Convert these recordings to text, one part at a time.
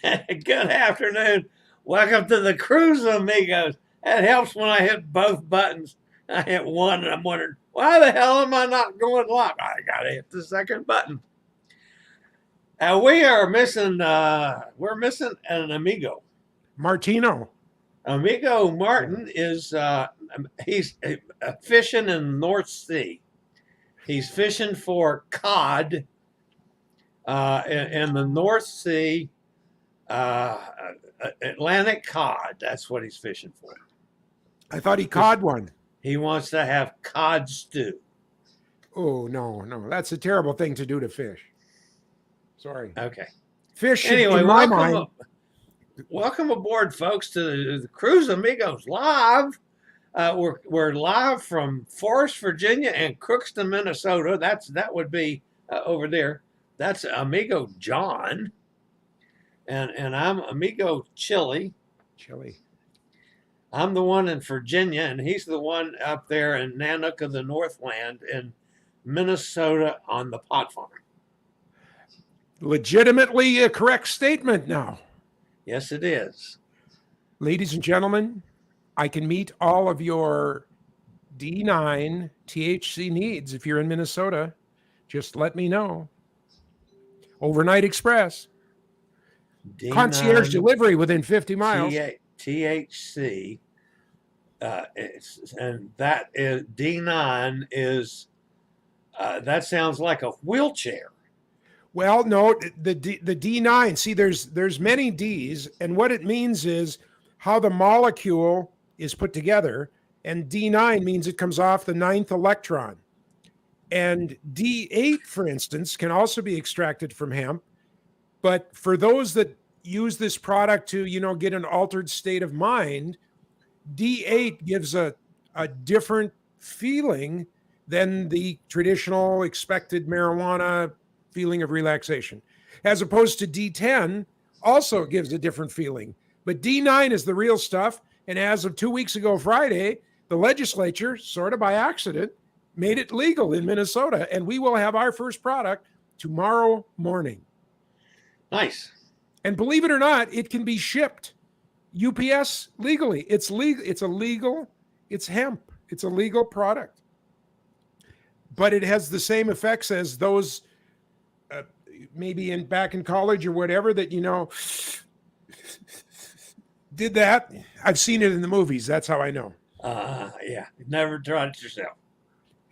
Good afternoon. Welcome to the Cruise Amigos. That helps when I hit both buttons. I hit one and I'm wondering, why the hell am I not going live? I got to hit the second button. We're missing an Amigo. Martino. Amigo Martin is, he's fishing in the North Sea. He's fishing for cod in the North Sea. Atlantic cod. That's what he's fishing for. I thought he caught one. He wants to have cod stew. Oh, no. That's a terrible thing to do to fish. Sorry. Okay. Fish, anyway, in my mind. Welcome aboard, folks, to the Cruise Amigos Live. We're live from Forest, Virginia and Crookston, Minnesota. That would be over there. That's Amigo John. And I'm Amigo Chillie. I'm the one in Virginia, and he's the one up there in Nanook of the Northland in Minnesota on the pot farm. Legitimately a correct statement now. Yes, it is. Ladies and gentlemen, I can meet all of your D9 THC needs if you're in Minnesota. Just let me know. Overnight Express. D9, concierge delivery within 50 miles. THC, and that is D9 is that sounds like a wheelchair. Well, no, the D9. See, there's many Ds, and what it means is how the molecule is put together. And D9 means it comes off the 9th electron. And D8, for instance, can also be extracted from hemp. But for those that use this product to, get an altered state of mind, D8 gives a different feeling than the traditional expected marijuana feeling of relaxation. As opposed to D10, also gives a different feeling. But D9 is the real stuff. And as of 2 weeks ago, Friday, the legislature, sort of by accident, made it legal in Minnesota. And we will have our first product tomorrow morning. Nice. And believe it or not, it can be shipped UPS legally. It's legal. It's hemp. It's a legal product. But it has the same effects as those maybe back in college or whatever that, did that. I've seen it in the movies. That's how I know. Yeah. Never tried it yourself.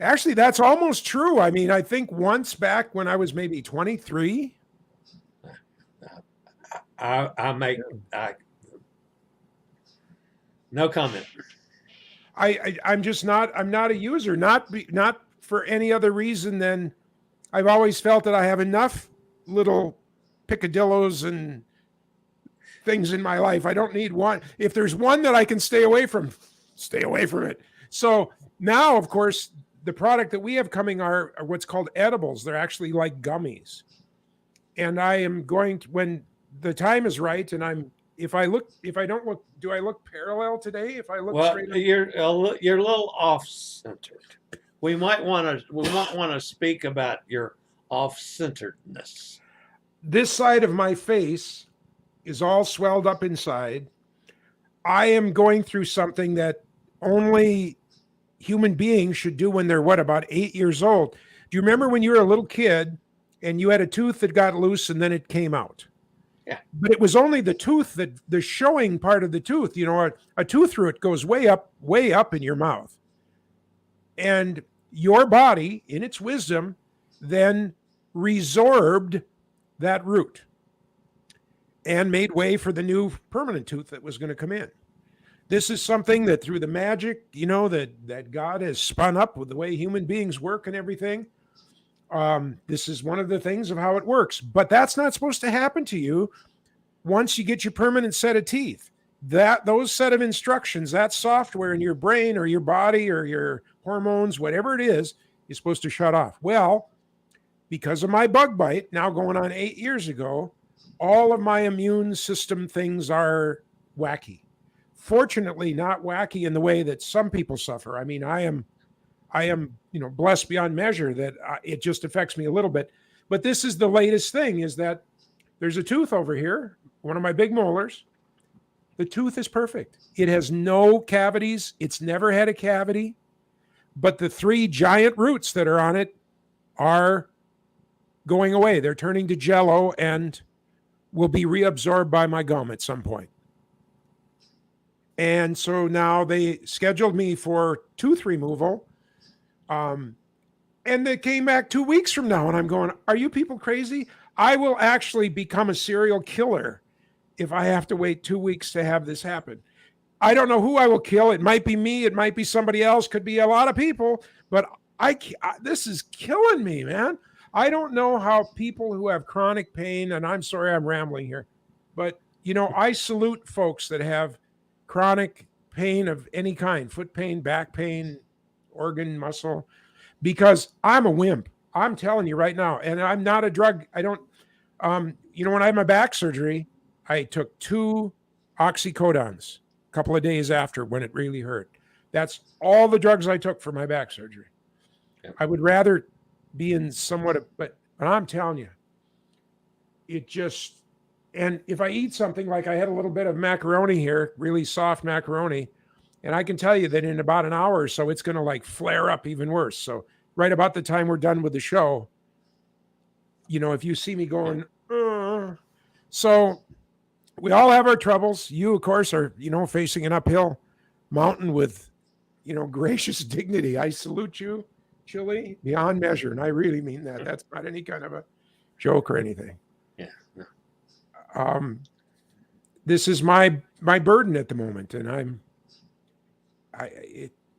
Actually, that's almost true. I mean, I think once back when I was maybe 23. No comment. I'm not a user, not for any other reason than I've always felt that I have enough little picadillos and things in my life. I don't need one. If there's one that I can stay away from it. So now, of course, the product that we have coming are what's called edibles. They're actually like gummies. And I am going to, when the time is right, and if I don't look, do I look parallel today? If I look straight up? You're a little off-centered. We might want to speak about your off-centeredness. This side of my face is all swelled up inside. I am going through something that only human beings should do when they're about 8 years old. Do you remember when you were a little kid and you had a tooth that got loose and then it came out? Yeah. But it was only the tooth, that the showing part of the tooth. A tooth root goes way up in your mouth. And your body, in its wisdom, then resorbed that root and made way for the new permanent tooth that was going to come in. This is something that through the magic, that God has spun up with the way human beings work and everything. This is one of the things of how it works. But that's not supposed to happen to you once you get your permanent set of teeth. Those set of instructions, that software in your brain or your body or your hormones, whatever it is supposed to shut off. Well, because of my bug bite, now going on 8 years ago, all of my immune system things are wacky. Fortunately, not wacky in the way that some people suffer. I mean, I am, blessed beyond measure that it just affects me a little bit. But this is the latest thing, is that there's a tooth over here, one of my big molars. The tooth is perfect. It has no cavities. It's never had a cavity. But the 3 giant roots that are on it are going away. They're turning to jello and will be reabsorbed by my gum at some point. And so now they scheduled me for tooth removal. And they came back 2 weeks from now. And I'm going, are you people crazy? I will actually become a serial killer if I have to wait 2 weeks to have this happen. I don't know who I will kill. It might be me. It might be somebody else. Could be a lot of people. But this is killing me, man. I don't know how people who have chronic pain, and I'm sorry I'm rambling here, but, I salute folks that have chronic pain of any kind, foot pain, back pain, organ, muscle, because I'm a wimp. I'm telling you right now, and I'm not a drug. I don't, when I had my back surgery, I took 2 oxycodons a couple of days after when it really hurt. That's all the drugs I took for my back surgery. Yeah. I would rather be in but I'm telling you, it just, and if I eat something, like I had a little bit of macaroni here, really soft macaroni, and I can tell you that in about an hour or so, it's going to like flare up even worse. So right about the time we're done with the show, if you see me going, so we all have our troubles. You, of course, are, facing an uphill mountain with, gracious dignity. I salute you, Chillie, beyond measure. And I really mean that. That's not any kind of a joke or anything. Yeah. No. This is my burden at the moment. And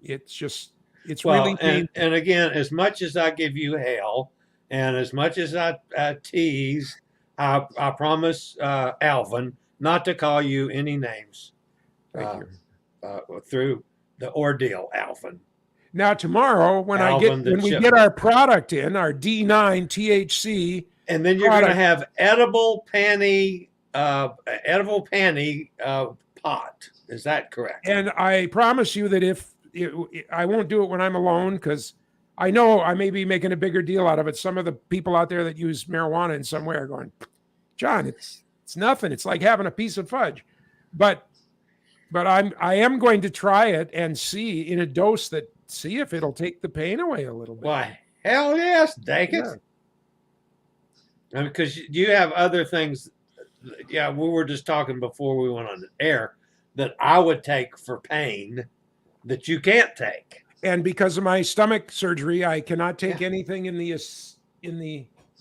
it's really painful. And again, as much as I give you hell and as much as I tease, I promise, Alvin, not to call you any names through the ordeal, Alvin. Now tomorrow, when we get our product in, our D9 THC, and then you're going to have edible panty pot. Is that correct? And I promise you that I won't do it when I'm alone, because I know I may be making a bigger deal out of it. Some of the people out there that use marijuana in some way are going, John, it's nothing. It's like having a piece of fudge. But I am going to try it and see in a dose see if it'll take the pain away a little bit. Why, hell yes, take it. Because you have other things. Yeah, we were just talking before we went on the air that I would take for pain that you can't take. And because of my stomach surgery, I cannot take anything in the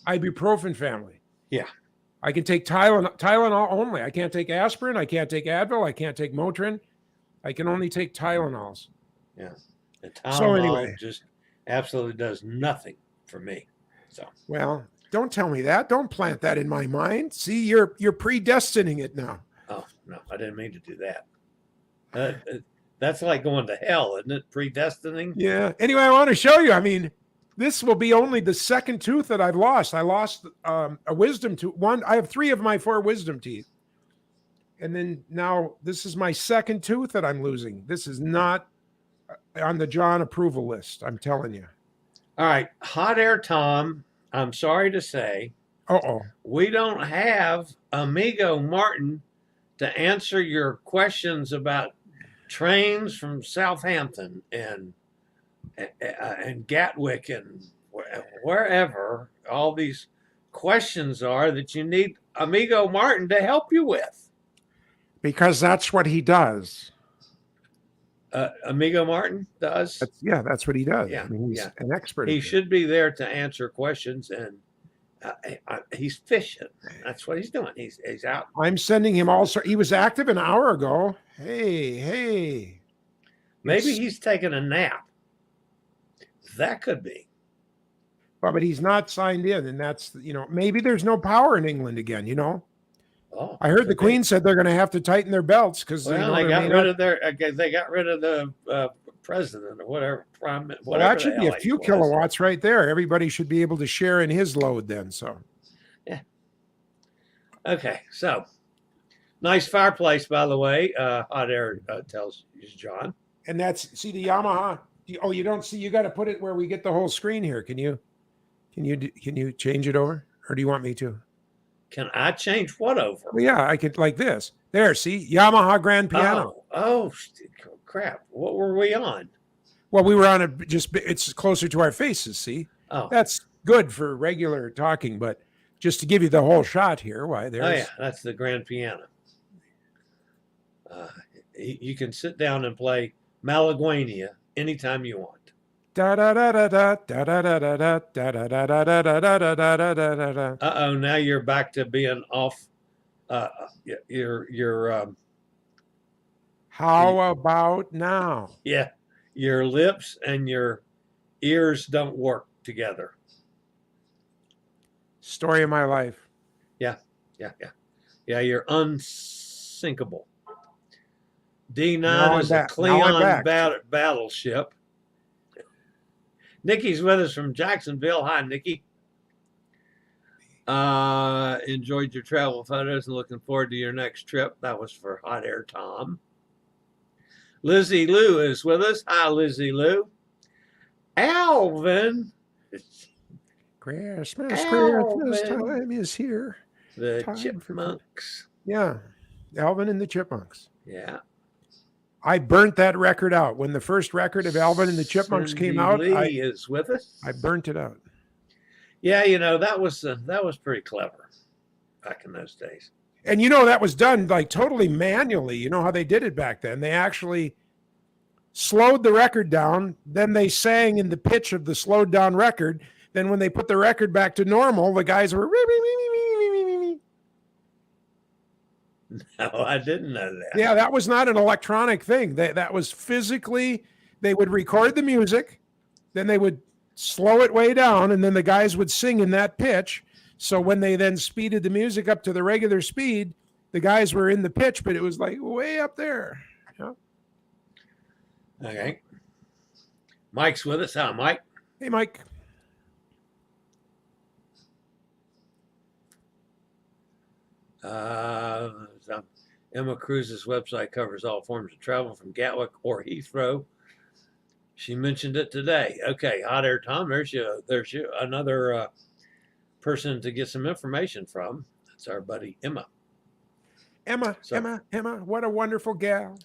ibuprofen family. Yeah. I can take Tylenol only. I can't take aspirin. I can't take Advil. I can't take Motrin. I can only take Tylenols. Yeah. The Tylenol so anyway, just absolutely does nothing for me. So well, don't tell me that. Don't plant that in my mind. See, you're predestining it now. Oh no, I didn't mean to do that. That's like going to hell, isn't it? Predestining. Yeah. Anyway, I want to show you. I mean, this will be only the second tooth that I've lost. I lost a wisdom tooth. I have 3 of my 4 wisdom teeth. And then now this is my second tooth that I'm losing. This is not on the John approval list. I'm telling you. All right. Hot Air Tom, I'm sorry to say, we don't have Amigo Martin to answer your questions about trains from Southampton and Gatwick and wherever all these questions are that you need Amigo Martin to help you with. Because that's what he does. Amigo Martin does? That's what he does. Yeah, I mean, he's an expert. He should be there to answer questions, and he's fishing. That's what he's doing. He's out. I'm sending him also. He was active an hour ago. Hey. Maybe he's taking a nap. That could be. Well, but he's not signed in, and that's, maybe there's no power in England again, Oh, I heard the Queen said they're going to have to tighten their belts because they got rid of the president or whatever. Well, that should be a few kilowatts right there. Everybody should be able to share in his load then. So, yeah. Okay, so nice fireplace, by the way. Hot Air tells you, John. And that's the Yamaha. Oh, you don't see? You got to put it where we get the whole screen here. Can you change it over, or do you want me to? Can I change what over? Well, yeah, I could like this. There, see, Yamaha grand piano. Crap. What were we on? Well, we were on it's closer to our faces, see? Oh. That's good for regular talking, but just to give you the whole shot here, why there's... Oh, yeah, that's the grand piano. You can sit down and play Malaguena anytime you want. Uh-oh, now you're back to being off. How about now? Yeah, your lips and your ears don't work together. Story of my life. Yeah, you're unsinkable. D9 is a Cleon battleship. Nikki's with us from Jacksonville. Hi, Nikki. Enjoyed your travel photos and looking forward to your next trip. That was for Hot Air Tom. Lizzie Lou is with us. Hi, Lizzie Lou. Alvin. Christmas time is here. The Chipmunks. Yeah, Alvin and the Chipmunks. Yeah. I burnt that record out. When the first record of Alvin and the Chipmunks came out, Lee is with us. I burnt it out. Yeah, that was pretty clever back in those days. And that was done like totally manually. You know how they did it back then? They actually slowed the record down. Then they sang in the pitch of the slowed down record. Then when they put the record back to normal, the guys were... No, I didn't know that. Yeah, that was not an electronic thing. That was physically, they would record the music, then they would slow it way down, and then the guys would sing in that pitch. So when they then speeded the music up to the regular speed, the guys were in the pitch, but it was like way up there. Yeah. Okay. Mike's with us. Hi, Mike. Hey, Mike. Emma Cruise's website covers all forms of travel from Gatwick or Heathrow. She mentioned it today. Okay, Hot Air Tom, there's you another person to get some information from. That's our buddy Emma. Emma, what a wonderful gal.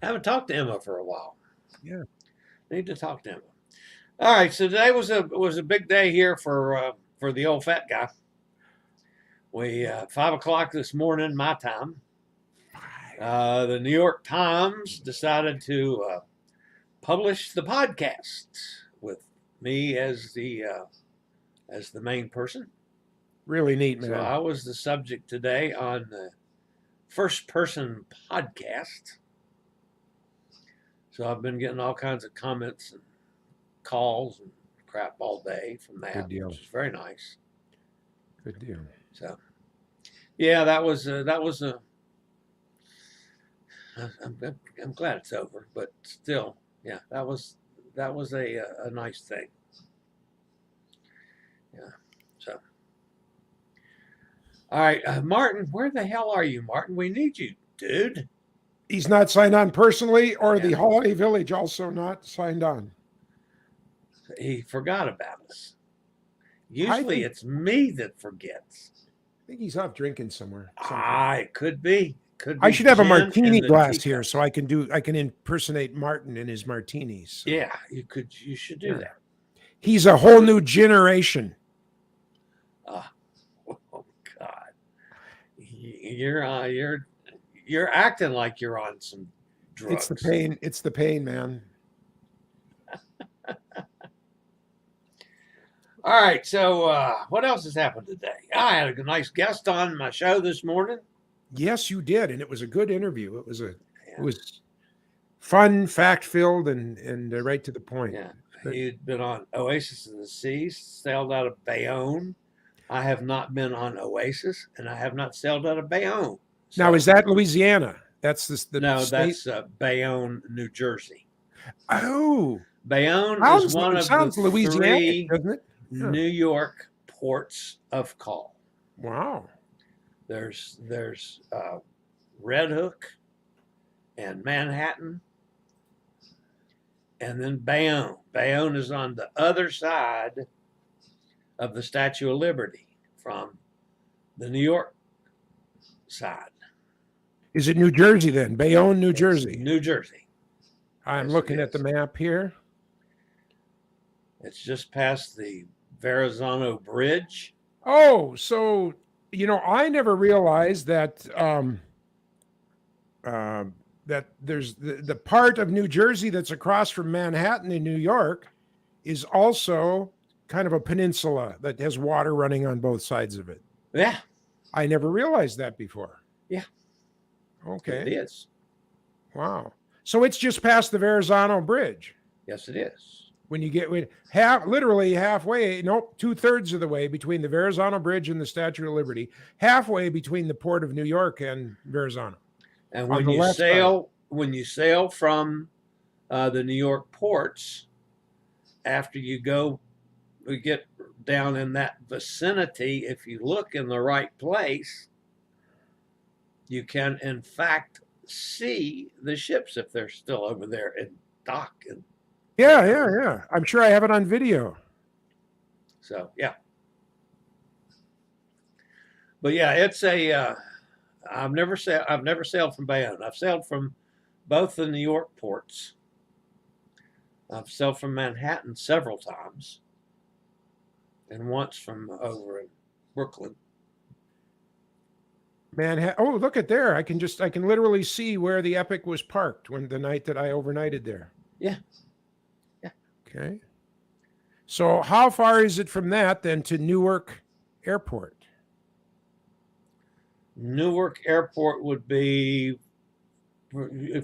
I haven't talked to Emma for a while. Yeah. Need to talk to Emma. All right, so today was a big day here for the old fat guy. We 5 o'clock this morning, my time. The New York Times decided to publish the podcast with me as the main person. Really neat, man. So I was the subject today on the first person podcast. So I've been getting all kinds of comments and calls and crap all day from that, Good deal. which is very nice. Good deal. So, yeah, that was a. I'm glad it's over, but still, yeah, that was a nice thing. Yeah. So, all right, Martin, where the hell are you, Martin? We need you, dude. He's not signed on personally, or the Holiday Village also not signed on. He forgot about us. Usually it's me that forgets. I think he's off drinking somewhere. It could be. I should have a martini glass here so I can impersonate Martin and his martinis. So. Yeah, you should do that. He's a whole new generation. Oh God. You're acting like you're on some drugs. It's the pain, man. All right, so what else has happened today? I had a nice guest on my show this morning. Yes, you did, and it was a good interview. It was fun, fact-filled, and right to the point. Yeah, he'd been on Oasis of the Seas, sailed out of Bayonne. I have not been on Oasis, and I have not sailed out of Bayonne. So, now, is that Louisiana? That's no, state? That's Bayonne, New Jersey. Oh, Bayonne is one of the three doesn't it? Yeah. New York ports of call. Wow. There's Red Hook and Manhattan, and then Bayonne. Bayonne is on the other side of the Statue of Liberty from the New York side. Is it New Jersey then? Bayonne, New Jersey. New Jersey. I'm Yes, looking it at the is. map here. It's just past the Verrazano Bridge. Oh, so I never realized that that there's the part of New Jersey that's across from Manhattan in New York is also kind of a peninsula that has water running on both sides of it. Yeah. I never realized that before. Yeah. Okay. It is. Wow. So it's just past the Verrazano Bridge. Yes, it is. When you get literally halfway, nope, 2/3 of the way between the Verrazano Bridge and the Statue of Liberty, halfway between the port of New York and Verrazano. And when you sail from the New York ports, after you get down in that vicinity, if you look in the right place, you can in fact see the ships if they're still over there and dock. And yeah. I'm sure I have it on video. so yeah. But yeah, it's a. I've never sailed from Bayonne. I've sailed from both the New York ports. I've sailed from Manhattan several times, and once from over in Brooklyn. Manhattan. Oh, look at there! I can literally see where the Epic was parked when the night that I overnighted there. Yeah. Okay. So how far is it from that then to Newark Airport? Newark Airport would be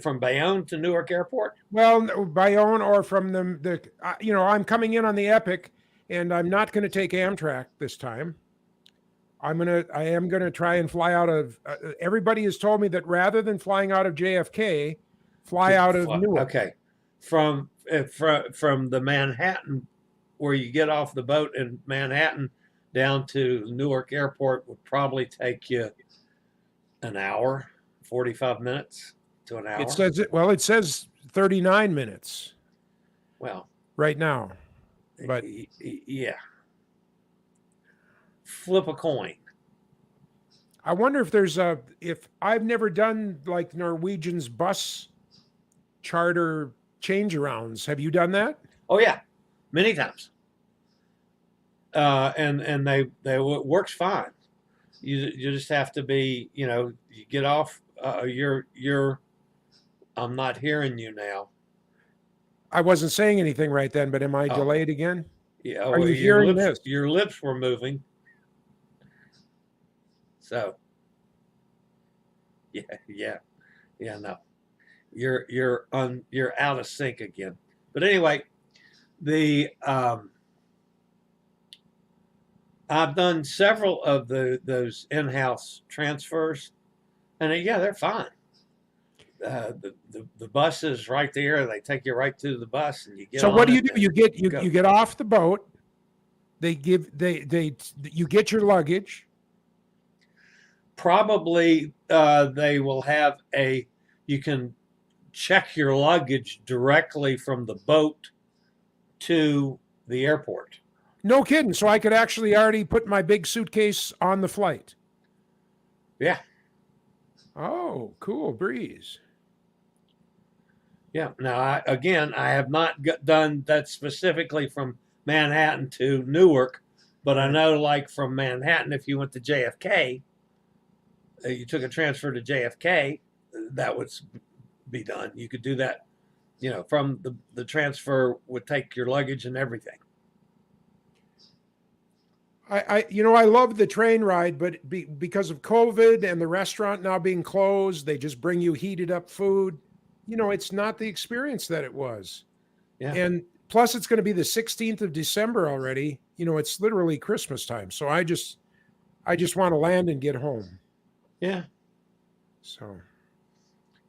from Bayonne to Newark Airport. Well, Bayonne or from I'm coming in on the Epic, and I'm not going to take Amtrak this time. I am going to try and fly out of. Everybody has told me that rather than flying out of JFK, fly out of Newark. Okay, from the Manhattan, where you get off the boat in Manhattan down to Newark Airport would probably take you an hour, 45 minutes to an hour. It says 39 minutes. Well, right now, but yeah. Flip a coin. I wonder if I've never done like Norwegian's bus charter change-arounds. Have you done that? Oh yeah, many times. And they works fine. You just have to be, you get off. I'm not hearing you now. I wasn't saying anything right then, but am I delayed again? Yeah. Are you hearing this? Your lips were moving. So. Yeah. No. You're out of sync again. But anyway, I've done several of those in-house transfers, and they're fine. The bus is right there. They take you right to the bus, and you get. So what do? You get off the boat. You get your luggage. Probably they will have you can check your luggage directly from the boat to the airport. No kidding. So I could actually already put my big suitcase on the flight. Yeah. Oh, cool breeze. Yeah. Now, I have not done that specifically from Manhattan to Newark, but I know like from Manhattan, if you went to JFK, you took a transfer to JFK, that would be done. You could do that, from the transfer would take your luggage and everything. I love the train ride, but because of COVID and the restaurant now being closed, they just bring you heated up food. It's not the experience that it was. Yeah. And plus it's going to be the 16th of December already. It's literally Christmas time. So I just want to land and get home. Yeah. So,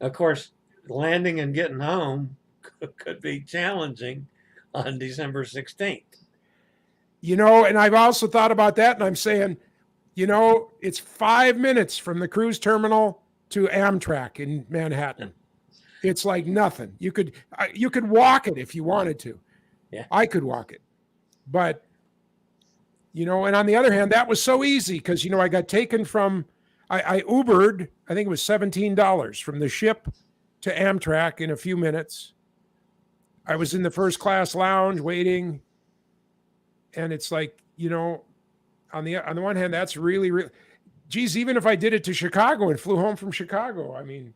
of course, landing and getting home could be challenging on December 16th. And I've also thought about that, and I'm saying, it's 5 minutes from the cruise terminal to Amtrak in Manhattan. It's like nothing. You could walk it if you wanted to. Yeah. I could walk it, but You know, and on the other hand, that was so easy because, you know, I got taken from, I Ubered, I think it was $17 from the ship to Amtrak in a few minutes. I was in the first class lounge waiting. And it's like, you know, on the one hand, that's really, really, geez, even if I did it to Chicago and flew home from Chicago, I mean,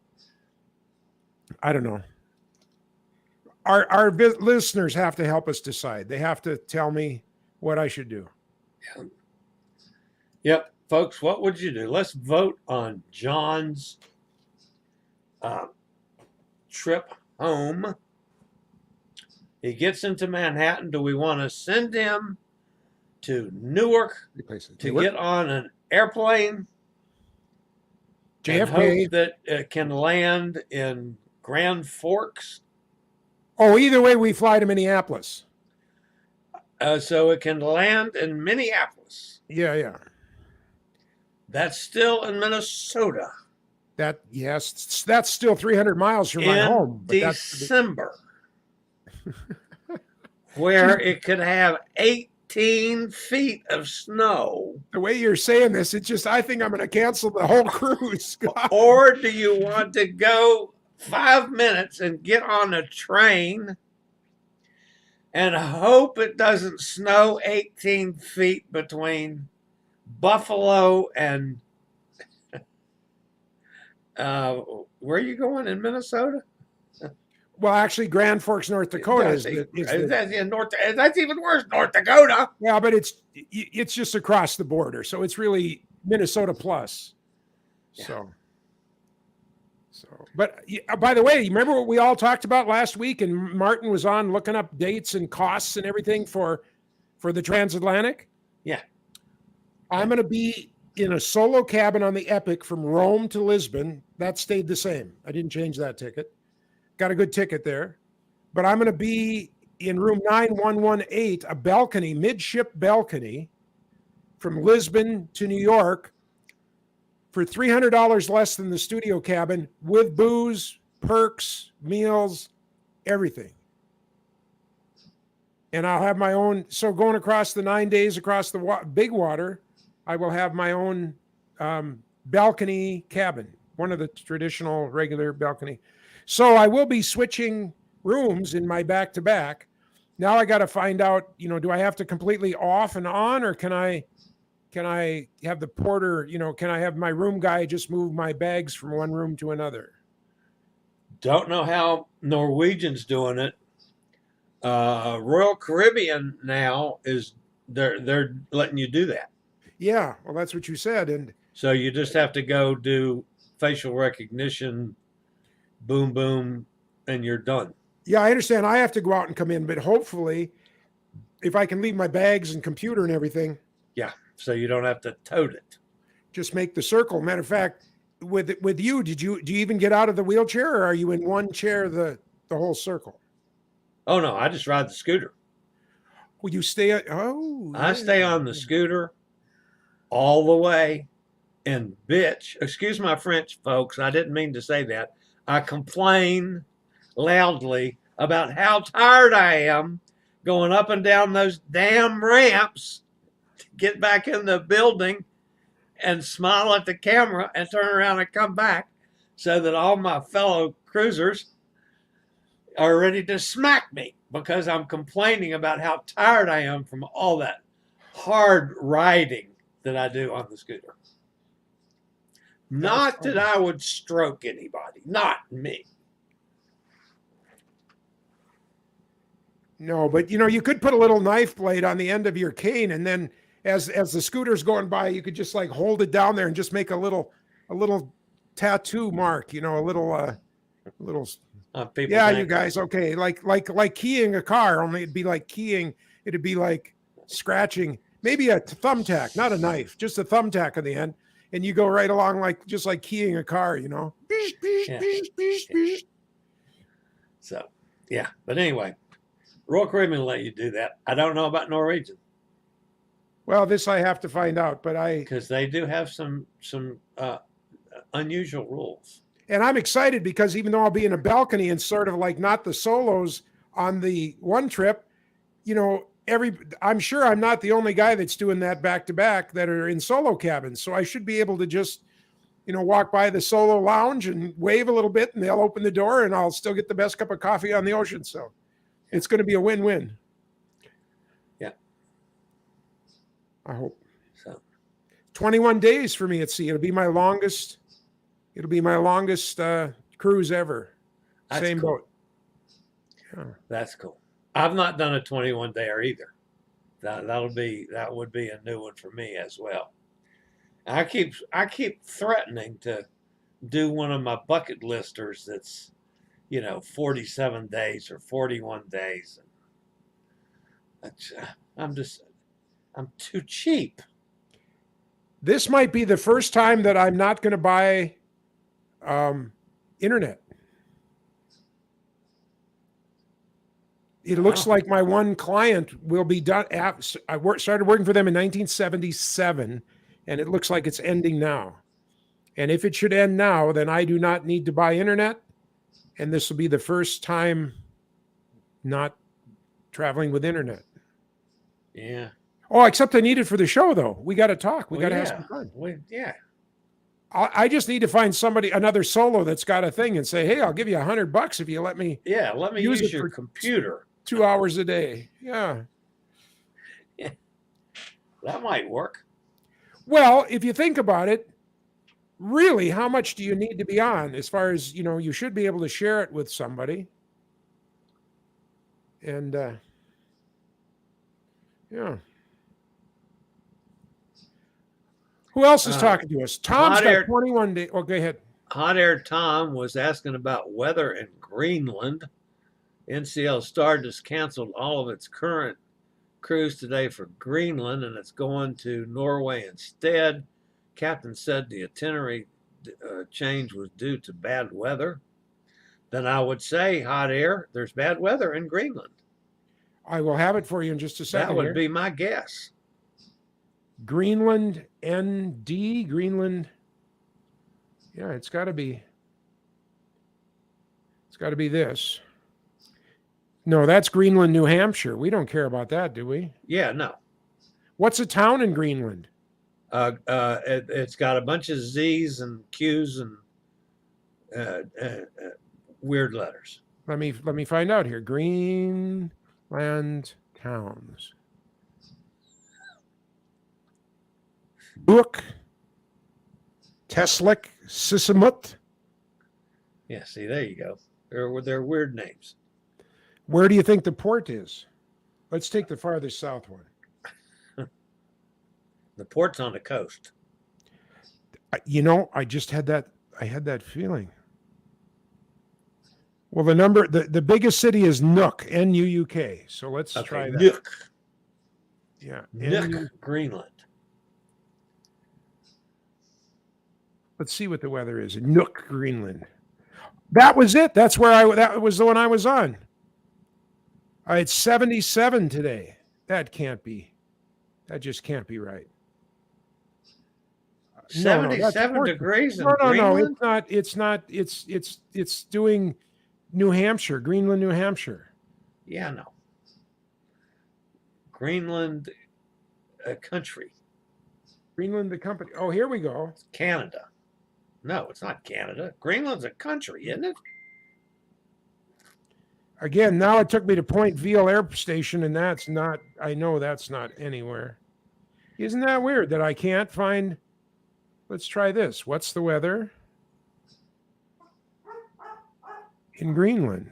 I don't know. Our listeners have to help us decide. They have to tell me what I should do. Yeah. Yep, folks, what would you do? Let's vote on John's trip home. He gets into Manhattan. Do we want to send him to Newark to get on an airplane? JFK. And hope that it can land in Grand Forks? Oh, either way, we fly to Minneapolis. So it can land in Minneapolis. Yeah. That's still in Minnesota. Yes, that's still 300 miles from my home. But December. Where it could have 18 feet of snow. The way you're saying this, it's just, I think I'm going to cancel the whole cruise. Or do you want to go 5 minutes and get on a train and hope it doesn't snow 18 feet between Buffalo and where are you going in Minnesota? Well, actually, Grand Forks, North Dakota that's even worse, North Dakota. Yeah, but it's just across the border, so it's really Minnesota plus. Yeah. So, but by the way, you remember what we all talked about last week, and Martin was on looking up dates and costs and everything for the transatlantic? Yeah. I'm going to be in a solo cabin on the Epic from Rome to Lisbon. That stayed the same. I didn't change that ticket. Got a good ticket there. But I'm going to be in room 9118, a balcony, midship balcony from Lisbon to New York for $300 less than the studio cabin with booze, perks, meals, everything. And I'll have my own. So going across the 9 days across the big water, I will have my own balcony cabin, one of the traditional regular balcony. So I will be switching rooms in my back-to-back. Now I got to find out, you know, do I have to completely off and on, or can I have the porter, you know, can I have my room guy just move my bags from one room to another? Don't know how Norwegian's doing it. Royal Caribbean now they're letting you do that. Yeah, well, that's what you said, and so you just have to go do facial recognition, boom, boom, and you're done. Yeah, I understand. I have to go out and come in, but hopefully, if I can leave my bags and computer and everything. Yeah, so you don't have to tote it. Just make the circle. Matter of fact, with you, do you even get out of the wheelchair, or are you in one chair the whole circle? Oh no, I just ride the scooter. Will you stay? I stay on the scooter all the way, and bitch, excuse my French, folks, I didn't mean to say that. I complain loudly about how tired I am going up and down those damn ramps to get back in the building and smile at the camera and turn around and come back so that all my fellow cruisers are ready to smack me because I'm complaining about how tired I am from all that hard riding that I do on the scooter. Not that I would stroke anybody, not me. No, but you know, you could put a little knife blade on the end of your cane, and then as the scooter's going by, you could just like hold it down there and just make a little tattoo mark, you know, a little yeah, you guys, okay, like keying a car, only it'd be like scratching, maybe a thumbtack, not a knife, just a thumbtack on the end, and you go right along just like keying a car, you know. Yeah. So yeah, but anyway, Royal Caribbean will let you do that. I don't know about Norwegian. Well, this I have to find out, but because they do have some unusual rules. And I'm excited because even though I'll be in a balcony and sort of like not the solos on the one trip, you know, I'm sure I'm not the only guy that's doing that back to back that are in solo cabins. So I should be able to just, walk by the solo lounge and wave a little bit and they'll open the door and I'll still get the best cup of coffee on the ocean. So it's going to be a win-win. Yeah. I hope. So 21 days for me at sea. It'll be my longest cruise ever. That's Same cool. boat. Yeah. That's cool. I've not done a 21-dayer either. That would be a new one for me as well. I keep threatening to do one of my bucket listers that's 47 days or 41 days. I'm too cheap. This might be the first time that I'm not going to buy internet. It looks like my one client will be done. Started working for them in 1977, and it looks like it's ending now. And if it should end now, then I do not need to buy internet, and this will be the first time not traveling with internet. Yeah. Oh, except I need it for the show, though. We got to talk. We got to have some fun. Yeah. I just need to find another solo that's got a thing and say, hey, I'll give you $100 if you let me. Yeah, let me use your computer 2 hours a day. Yeah. Yeah. That might work. Well, if you think about it, really, how much do you need to be on? As far as, you should be able to share it with somebody. And, yeah. Who else is talking to us? Tom's got 21 days. Oh, go ahead. Hot Air Tom was asking about weather in Greenland. NCL Stardust canceled all of its current cruise today for Greenland, and it's going to Norway instead. Captain said the itinerary change was due to bad weather. Then I would say, Hot Air, there's bad weather in Greenland. I will have it for you in just a second. That would be my guess. Greenland ND, Greenland. Yeah, it's got to be this. No, that's Greenland, New Hampshire. We don't care about that, do we? Yeah, no. What's a town in Greenland? It's got a bunch of Z's and Q's and weird letters. Let me find out here. Greenland towns. Book, Teslik, Sissamut. Yeah, see, there you go. They're weird names. Where do you think the port is? Let's take the farthest south one. The port's on the coast. I just had that. I had that feeling. Well, the biggest city is Nuuk, N-U-U-K. So let's try that. Nuuk. Yeah. Nuuk, Greenland. Let's see what the weather is. Nuuk, Greenland. That was it. That was the one I was on. It's 77 today. That just can't be right. 77 degrees in Greenland? No, it's not. It's doing New Hampshire, Greenland, New Hampshire. Yeah, no. Greenland, country. Greenland, the company. Oh, here we go. It's Canada. No, it's not Canada. Greenland's a country, isn't it? Again, now it took me to Point Veal Air Station, and I know that's not anywhere. Isn't that weird that I can't find? Let's try this. What's the weather in Greenland?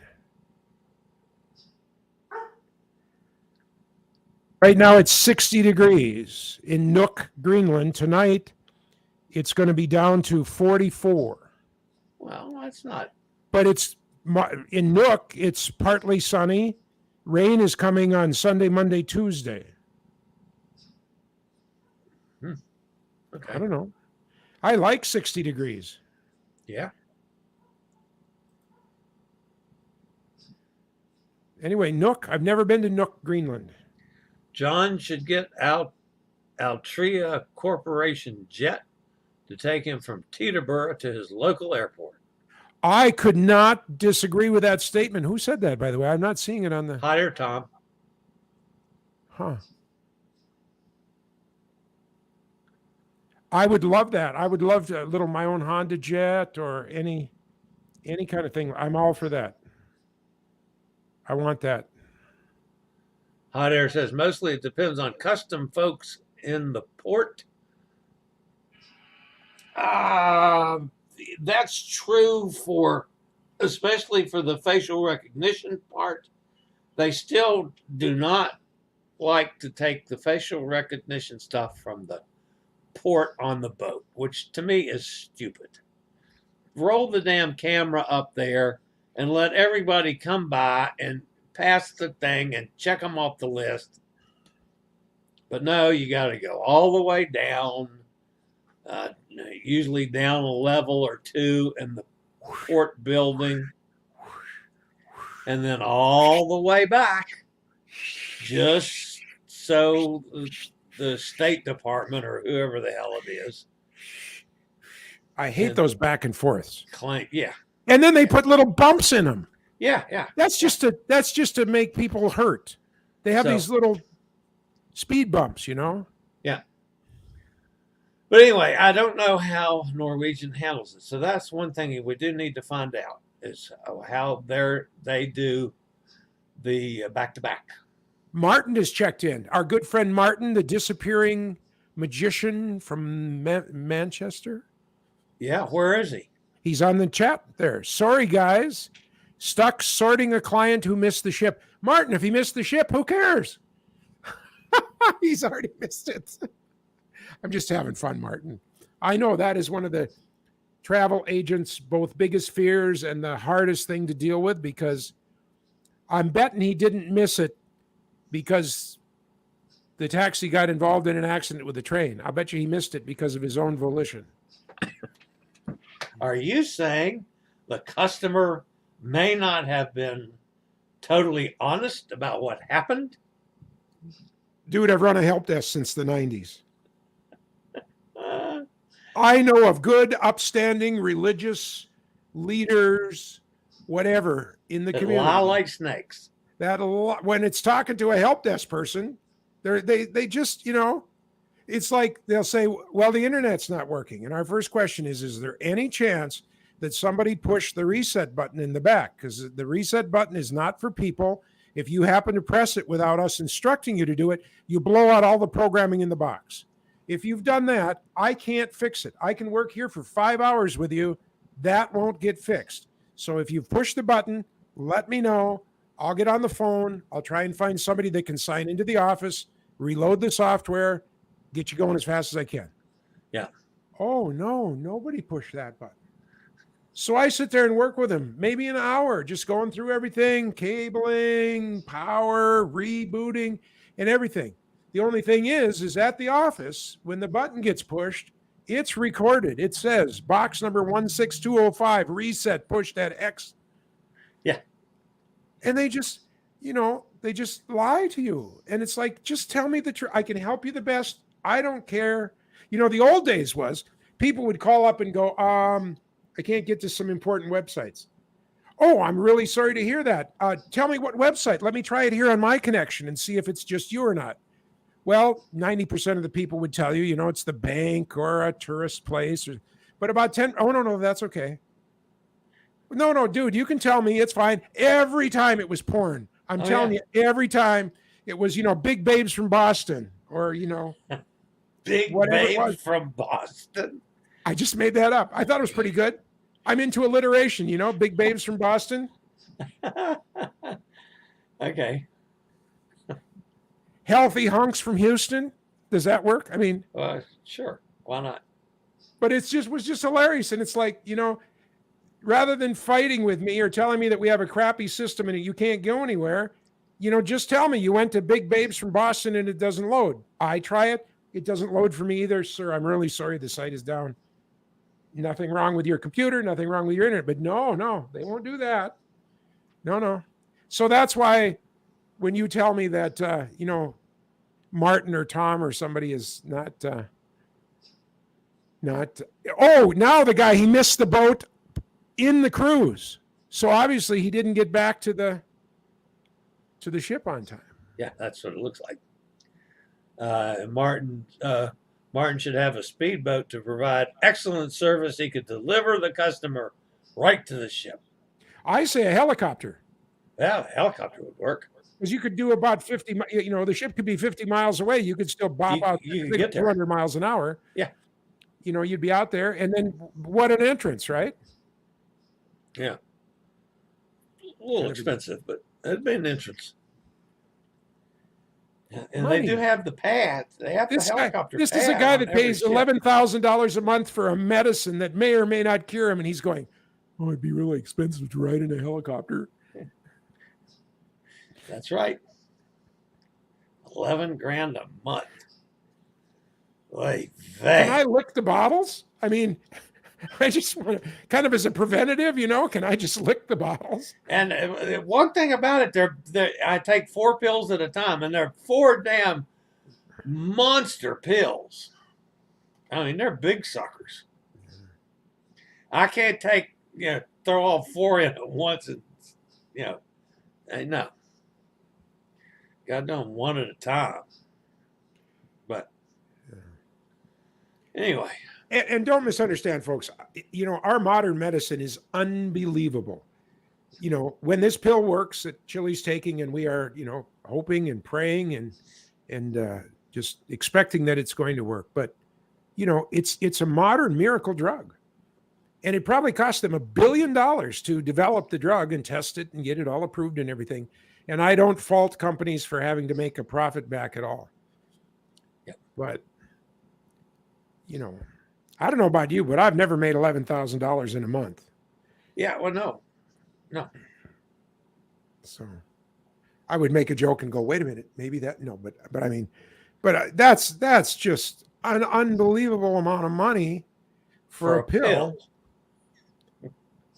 Right now it's 60 degrees in Nuuk, Greenland. Tonight it's going to be down to 44. Well, that's not. But in Nuuk, it's partly sunny. Rain is coming on Sunday, Monday, Tuesday. Okay. I don't know. I like 60 degrees. Yeah. Anyway, Nuuk. I've never been to Nuuk, Greenland. John should get Altria Corporation jet to take him from Teterboro to his local airport. I could not disagree with that statement. Who said that, by the way? I'm not seeing it on the... Hot Air Tom. Huh. I would love that. I would love a little my own Honda Jet or any kind of thing. I'm all for that. I want that. Hot Air says mostly it depends on custom folks in the port. That's true for, especially for the facial recognition part. They still do not like to take the facial recognition stuff from the port on the boat, which to me is stupid. Roll the damn camera up there and let everybody come by and pass the thing and check them off the list. But no, you got to go all the way down, usually down a level or two in the port building, and then all the way back, just so the State Department or whoever the hell it is. I hate those back and forths. Yeah. And then they put little bumps in them. Yeah. That's just to make people hurt. They have these little speed bumps, you know? Yeah. But anyway, I don't know how Norwegian handles it. So that's one thing we do need to find out is how they do the back-to-back. Martin has checked in. Our good friend Martin, the disappearing magician from Manchester. Yeah, where is he? He's on the chat there. Sorry, guys. Stuck sorting a client who missed the ship. Martin, if he missed the ship, who cares? He's already missed it. I'm just having fun, Martin. I know that is one of the travel agents' both biggest fears and the hardest thing to deal with, because I'm betting he didn't miss it because the taxi got involved in an accident with the train. I bet you he missed it because of his own volition. Are you saying the customer may not have been totally honest about what happened? Dude, I've run a help desk since the 90s. I know of good, upstanding, religious leaders, whatever, in the community. Lie like snakes. When it's talking to a help desk person, they just, you know, it's like they'll say, well, the internet's not working. And our first question is there any chance that somebody pushed the reset button in the back? Because the reset button is not for people. If you happen to press it without us instructing you to do it, you blow out all the programming in the box. If you've done that, I can't fix it. I can work here for 5 hours with you. That won't get fixed. So if you've pushed the button, let me know. I'll get on the phone. I'll try and find somebody that can sign into the office, reload the software, get you going as fast as I can. Yeah. Oh, no, nobody pushed that button. So I sit there and work with him, maybe an hour, just going through everything, cabling, power, rebooting, and everything. The only thing is at the office, when the button gets pushed, it's recorded. It says box number 16205, reset, pushed at X. Yeah. And they just, they just lie to you. And it's like, just tell me the truth. I can help you the best. I don't care. The old days was people would call up and go, I can't get to some important websites. Oh, I'm really sorry to hear that. Tell me what website. Let me try it here on my connection and see if it's just you or not. Well, 90% of the people would tell you, it's the bank or a tourist place. But about 10, oh, no, that's okay. No, dude, you can tell me. It's fine. Every time it was porn. I'm telling you, every time it was, Big Babes from Boston or, Big Babes from Boston. I just made that up. I thought it was pretty good. I'm into alliteration, Big Babes from Boston. Okay. Healthy hunks from Houston. Does that work? I mean, sure. Why not? But was just hilarious. And it's like, rather than fighting with me or telling me that we have a crappy system and you can't go anywhere, just tell me you went to Big Babes from Boston and it doesn't load. I try it. It doesn't load for me either. Sir, I'm really sorry. The site is down. Nothing wrong with your computer. Nothing wrong with your internet. But no, they won't do that. No. So that's why when you tell me that, Martin or Tom or somebody is not, now the guy, he missed the boat in the cruise. So obviously he didn't get back to the ship on time. Yeah, that's what it looks like. Martin should have a speedboat to provide excellent service. He could deliver the customer right to the ship. I say a helicopter. Yeah, a helicopter would work. Because you could do about 50, the ship could be 50 miles away. You could still bop out you could get there. 200 miles an hour. Yeah. You'd be out there. And then what an entrance, right? Yeah. A little expensive, but it'd be an entrance. And money. They do have the pads. They have the helicopter This pad is a guy that pays $11,000 a month for a medicine that may or may not cure him. And he's going, oh, it'd be really expensive to ride in a helicopter. That's right. 11 grand a month. Can I lick the bottles? I mean, I just want to, kind of as a preventative, can I just lick the bottles? And one thing about it, I take 4 pills at a time, and they're 4 damn monster pills. I mean, they're big suckers. I can't throw all 4 in at once and, no. Got to do them one at a time. But anyway. And don't misunderstand, folks. Our modern medicine is unbelievable. When this pill works that Chillie's taking, and we are, hoping and praying and just expecting that it's going to work. But, it's a modern miracle drug. And it probably cost them $1 billion to develop the drug and test it and get it all approved and everything. And I don't fault companies for having to make a profit back at all. Yep. But, I don't know about you, but I've never made $11,000 in a month. Yeah, well, no. So I would make a joke and go, wait a minute, maybe that, no, but I mean, but that's just an unbelievable amount of money for a pill.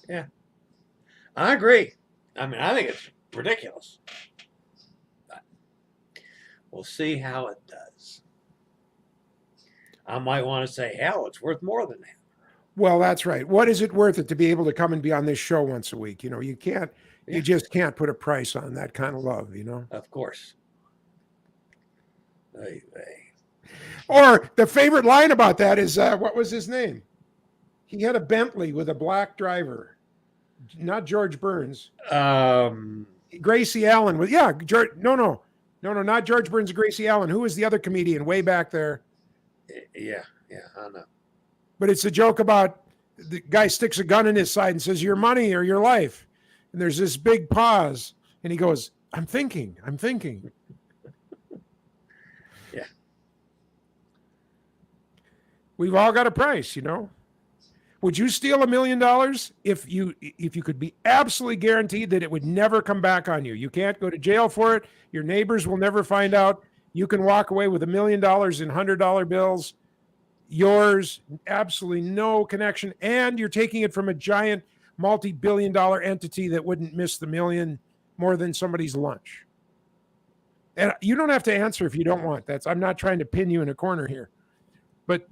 Yeah, I agree. I mean, I think it's ridiculous. But we'll see how it does. I might want to say, hell, it's worth more than that. Well, that's right. What is it worth it to be able to come and be on this show once a week? You just can't put a price on that kind of love, Of course. Or the favorite line about that is, what was his name? He had a Bentley with a black driver. Not George Burns. Gracie Allen was, George. No, not George Burns. Gracie Allen. Who was the other comedian way back there? Yeah, I know. But it's a joke about the guy sticks a gun in his side and says, your money or your life. And there's this big pause. And he goes, I'm thinking. Yeah. We've all got a price, Would you steal $1 million if you could be absolutely guaranteed that it would never come back on you? You can't go to jail for it. Your neighbors will never find out. You can walk away with $1 million in $100 bills. Yours, absolutely no connection. And you're taking it from a giant multi-billion-dollar entity that wouldn't miss the million more than somebody's lunch. And you don't have to answer if you don't want. I'm not trying to pin you in a corner here. But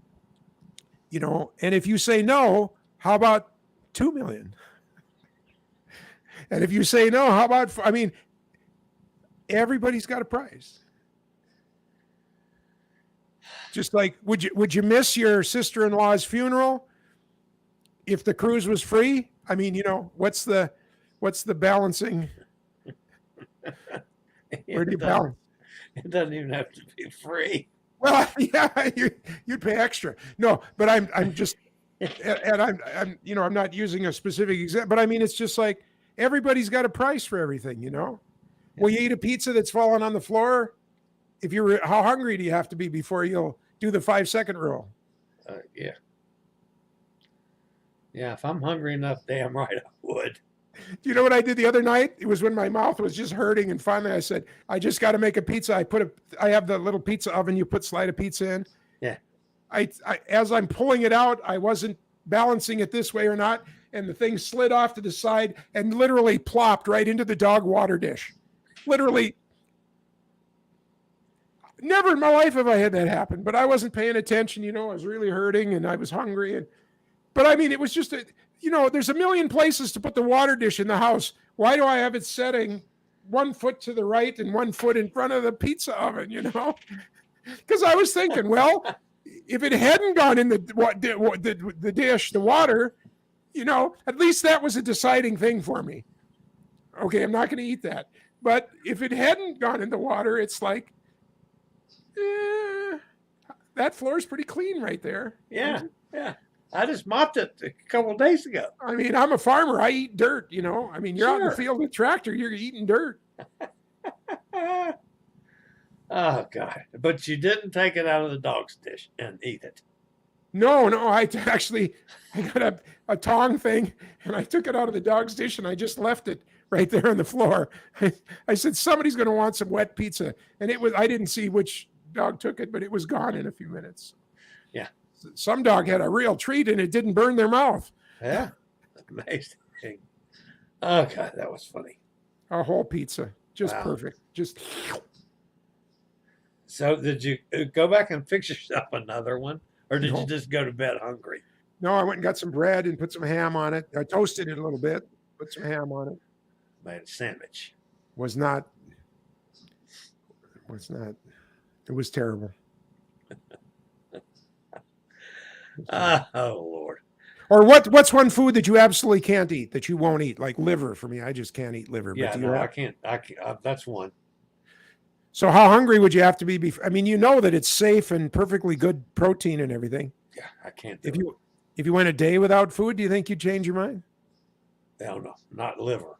and if you say no, how about 2 million? And if you say no, how about, everybody's got a price. Just like, would you miss your sister-in-law's funeral if the cruise was free? What's the balancing? Where do you balance? It doesn't even have to be free. Well, yeah, you'd pay extra. No, but I'm just, and I'm not using a specific example, but it's just like everybody's got a price for everything, Will you eat a pizza that's fallen on the floor? How hungry do you have to be before you'll do the 5-second rule? Yeah. Yeah, if I'm hungry enough, damn right I would. Do you know what I did the other night? It was when my mouth was just hurting, and finally I said, I just got to make a pizza. I have the little pizza oven you slide a pizza in. Yeah. I as I'm pulling it out, I wasn't balancing it this way or not, and the thing slid off to the side and literally plopped right into the dog water dish. Literally. Never in my life have I had that happen, but I wasn't paying attention. I was really hurting and I was hungry. But it was just there's a million places to put the water dish in the house. Why do I have it setting 1 foot to the right and 1 foot in front of the pizza oven, Because I was thinking, well, if it hadn't gone in the dish, the water, at least that was a deciding thing for me. Okay, I'm not going to eat that. But if it hadn't gone in the water, it's like, that floor is pretty clean right there. Yeah, yeah. I just mopped it a couple of days ago. I mean, I'm a farmer. I eat dirt, I mean, you're out in the field with a tractor, you're eating dirt. Oh, God. But you didn't take it out of the dog's dish and eat it. No, I got a tong thing, and I took it out of the dog's dish, and I just left it right there on the floor. I said, somebody's going to want some wet pizza. And I didn't see which dog took it, but it was gone in a few minutes. Yeah. Some dog had a real treat, and it didn't burn their mouth. Yeah. Amazing. Oh, God, that was funny. A whole pizza. Just perfect. Just. So did you go back and fix yourself another one? Or did you just go to bed hungry? No, I went and got some bread and put some ham on it. I toasted it a little bit, put some ham on it. Made a sandwich. It was terrible. Oh, Lord. Or what's one food that you absolutely can't eat, that you won't eat? Like liver for me. I just can't eat liver. Yeah, no, I can't. That's one. So how hungry would you have to be? I mean, that it's safe and perfectly good protein and everything. Yeah, I can't If you went a day without food, do you think you'd change your mind? Hell no, not liver.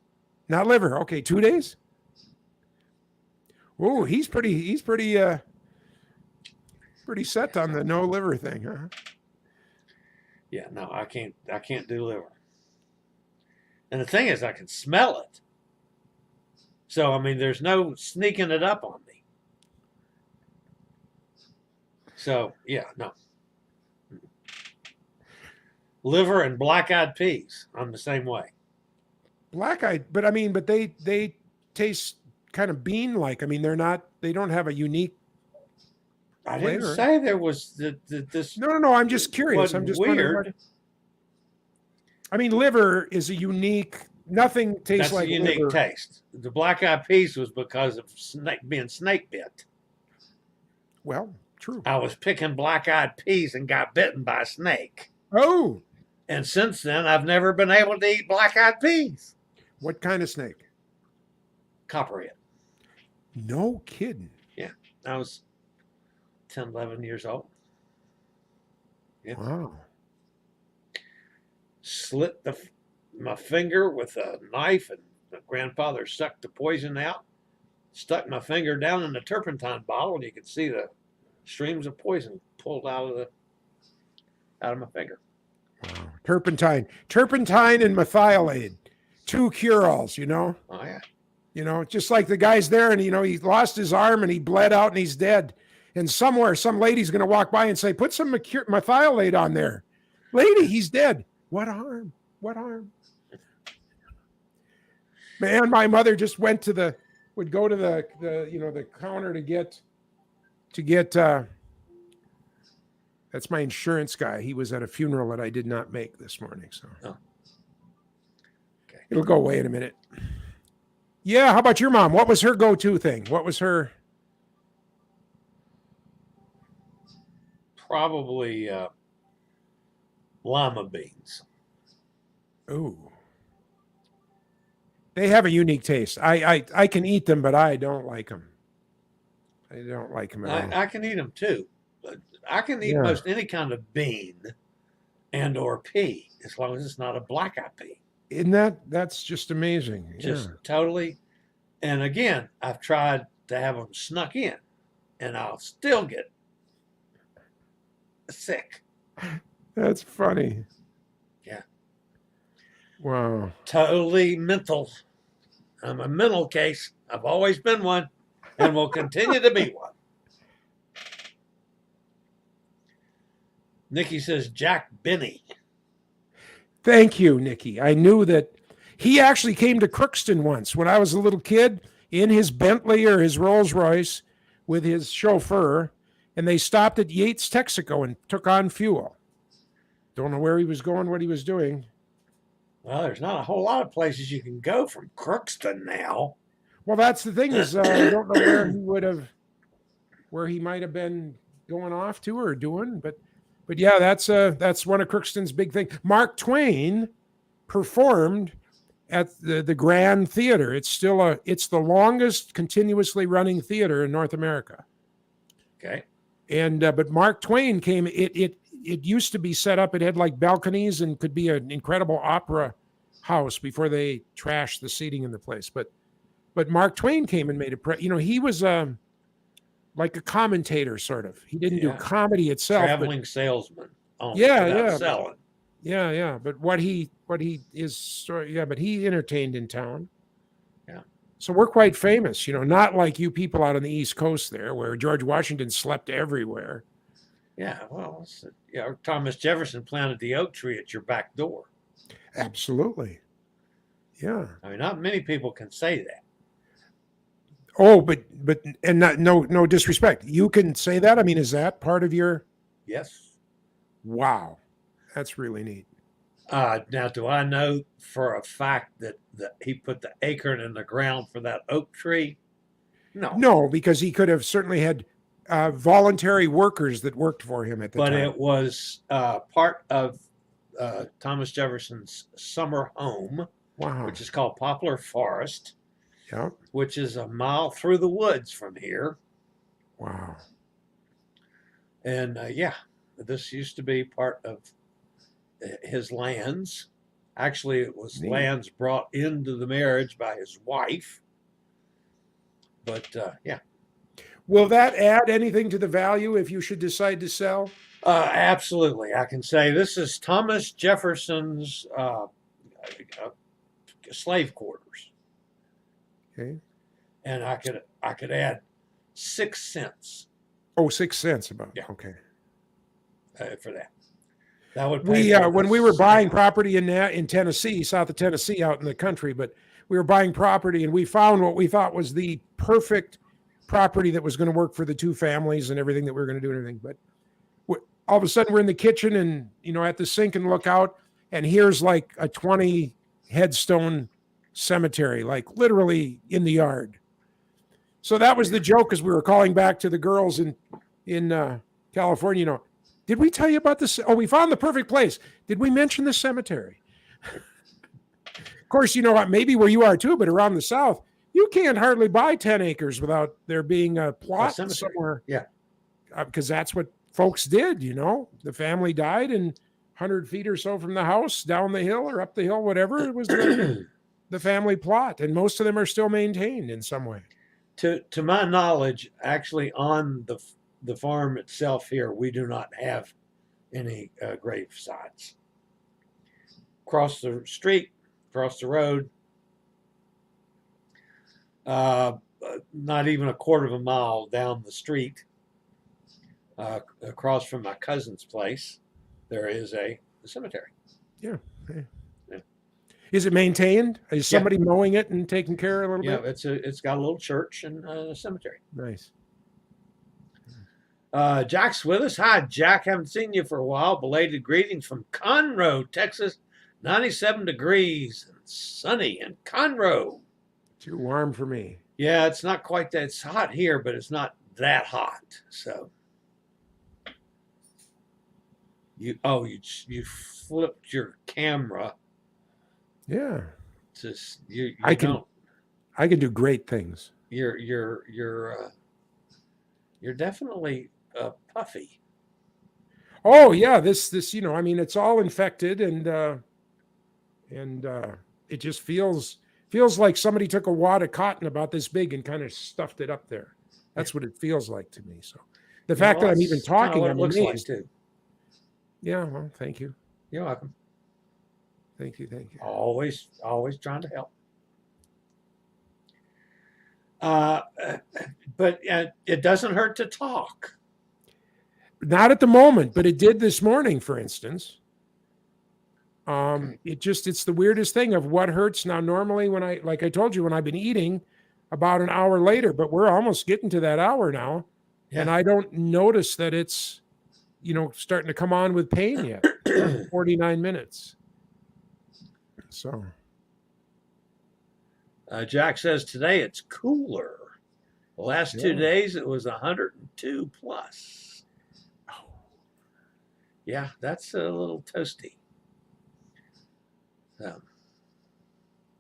Not liver. Okay, 2 days? Oh, he's pretty set on the no liver thing, huh? Yeah, no, I can't do liver. And the thing is, I can smell it. So, I mean, there's no sneaking it up on me. So, yeah, no. Liver and black-eyed peas, I'm the same way. Black-eyed, but they taste kind of bean-like. I mean, they don't have a unique I didn't say there was this. No, I'm just curious. I'm just weird. I mean, liver is a unique. Nothing tastes like liver. That's a unique taste. The black-eyed peas was because of being snake bit. Well, true. I was picking black-eyed peas and got bitten by a snake. Oh. And since then, I've never been able to eat black-eyed peas. What kind of snake? Copperhead. No kidding. Yeah, I was 10, 11 years old. Yeah. Wow. Slit my finger with a knife, and my grandfather sucked the poison out. Stuck my finger down in the turpentine bottle, and you could see the streams of poison pulled out of my finger. Wow. Turpentine and methylate, 2 cure-alls. Oh yeah. Just like the guy's there, and he lost his arm and he bled out and he's dead. And somewhere, some lady's going to walk by and say, "Put some methylate on there." Lady, he's dead. What arm? Man, my mother just would go to the counter to get that's my insurance guy. He was at a funeral that I did not make this morning. So okay. It'll go away in a minute. Yeah. How about your mom? What was her go-to thing? What was her? Probably lima beans. Ooh. They have a unique taste. I can eat them, but I don't like them. I don't like them at all. I can eat them too. But I can eat most any kind of bean and or pea, as long as it's not a black-eyed pea. Isn't that's just amazing. Just totally. And again, I've tried to have them snuck in, and I'll still get sick. That's funny. Yeah. Wow. Totally mental. I'm a mental case. I've always been one and will continue to be one. Nikki says Jack Benny. Thank you, Nikki. I knew that he actually came to Crookston once when I was a little kid in his Bentley or his Rolls Royce with his chauffeur, and they stopped at Yates, Texaco and took on fuel. Don't know where he was going, what he was doing. Well, there's not a whole lot of places you can go from Crookston now. Well, that's the thing is, I don't know where he would have. where he might have been going off to or doing. But yeah, that's one of Crookston's big things. Mark Twain performed at the Grand Theater. It's the longest continuously running theater in North America. Okay. And but Mark Twain came. It used to be set up. It had like balconies and could be an incredible opera house before they trashed the seating in the place. But Mark Twain came and made it. He was like a commentator, sort of. He didn't do comedy itself. Traveling salesman. Yeah. Selling. Yeah. But what he is, but he entertained in town. Yeah. So we're quite famous, not like you people out on the East Coast there, where George Washington slept everywhere. Yeah, well, Thomas Jefferson planted the oak tree at your back door. Absolutely. Yeah. I mean, not many people can say that. Oh, but no disrespect. You can say that. I mean, is that part of your? Yes. Wow, that's really neat. Now, do I know for a fact that he put the acorn in the ground for that oak tree? No, because he could have certainly had voluntary workers that worked for him at the time. But it was part of Thomas Jefferson's summer home, which is called Poplar Forest, which is a mile through the woods from here. Wow. And this used to be part of his lands. Actually, it was lands brought into the marriage by his wife. But will that add anything to the value if you should decide to sell? Absolutely. I can say this is Thomas Jefferson's slave quarters. Okay. And I could add 6 cents. Oh, 6 cents about. Yeah. Okay. For that. That would pay when we were buying property in Tennessee, south of Tennessee, out in the country, but we were buying property and we found what we thought was the perfect property that was going to work for the two families and everything that we were going to do and everything. But all of a sudden we're in the kitchen and, at the sink and look out, and here's like a 20 headstone cemetery, like literally in the yard. So that was the joke as we were calling back to the girls in California, did we tell you about this? Oh, we found the perfect place. Did we mention the cemetery? Of course, maybe where you are too, but around the South, you can't hardly buy 10 acres without there being a plot somewhere. Yeah. Because that's what folks did, The family died and 100 feet or so from the house, down the hill or up the hill, whatever, it was the family plot. And most of them are still maintained in some way. To my knowledge, actually on the farm itself here, we do not have any grave sites. Across the street, across the road, not even a quarter of a mile down the street, across from my cousin's place, there is a cemetery. Yeah. Is it maintained? Is somebody mowing it and taking care a little bit? Yeah, it's got a little church and a cemetery. Nice. Jack's with us. Hi, Jack. Haven't seen you for a while. Belated greetings from Conroe, Texas. 97 degrees and sunny in Conroe. Too warm for me. Yeah, it's not quite that. It's hot here, but it's not that hot. So you flipped your camera. Yeah. I can do great things. You're definitely puffy. Oh yeah, this it's all infected and it just feels like somebody took a wad of cotton about this big and kind of stuffed it up there. That's what it feels like to me. So the fact that I'm even talking, I'm amazed. Like too. Yeah, well, thank you. You're welcome. Thank you. Always trying to help. But it doesn't hurt to talk. Not at the moment, but it did this morning, for instance. It's the weirdest thing of what hurts now. Normally when I told you, when I've been eating about an hour later, but we're almost getting to that hour now. Yeah. And I don't notice that it's, starting to come on with pain yet. 49 minutes. So. Jack says today it's cooler. The last 2 days, it was 102 plus. Yeah, that's a little toasty. So.